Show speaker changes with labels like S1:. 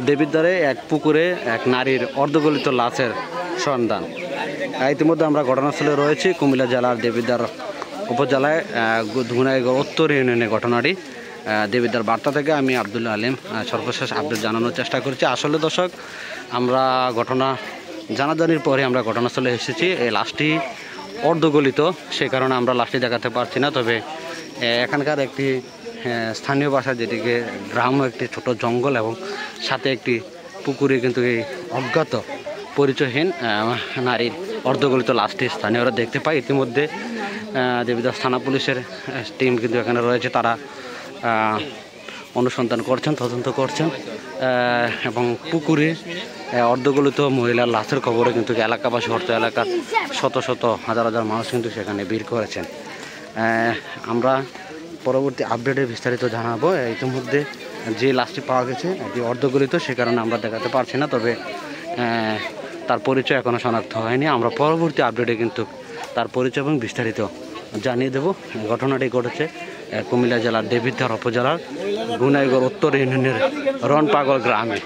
S1: দেবিদ্বারে এক পুকুরে এক নারীর অর্ধগলিত লাশের সন্ধান। ইতিমধ্যে আমরা ঘটনাস্থলে রয়েছি কুমিল্লা জেলার দেবিদ্বার উপজেলায় গুনাইগড় উত্তর ইউনিয়নে ঘটনাটি। দেবিদ্বার বার্তা থেকে আমি আব্দুল আলিম সর্বশেষ আপডেট জানানোর চেষ্টা করছি। আসলে দর্শক, আমরা ঘটনা জানাজানির পরে আমরা ঘটনাস্থলে এসেছি। এই লাশটি অর্ধগলিত, সে কারণে আমরা লাশটি দেখাতে পারছি না। তবে এখানকার একটি স্থানীয় ভাষা, যেটিকে গ্রাম, একটি ছোট জঙ্গল এবং সাথে একটি পুকুরে কিন্তু এই অজ্ঞাত পরিচয়হীন নারীর অর্ধগলিত লাশটি স্থানীয়রা দেখতে পায়। ইতিমধ্যে দেবিদ্বার থানা পুলিশের টিম কিন্তু এখানে রয়েছে। তারা অনুসন্ধান করছেন, তদন্ত করছেন এবং পুকুরে অর্ধগলিত মহিলার লাশের খবরে কিন্তু এলাকাবাসী, অর্থ এলাকার শত শত হাজার হাজার মানুষ কিন্তু সেখানে ভিড় করেছেন। আমরা পরবর্তী আপডেটে বিস্তারিত জানাবো। ইতিমধ্যে যে লাশটি পাওয়া গেছে এটি অর্ধগলিত, সে কারণে আমরা দেখাতে পারছি না। তবে তার পরিচয় এখনও শনাক্ত হয়নি। আমরা পরবর্তী আপডেটে কিন্তু তার পরিচয় এবং বিস্তারিত জানিয়ে দেব। ঘটনাটি ঘটেছে কুমিল্লা জেলার দেবিদ্বার উপজেলার গুনাইগড় উত্তর ইউনিয়নের রনপাগল গ্রামে।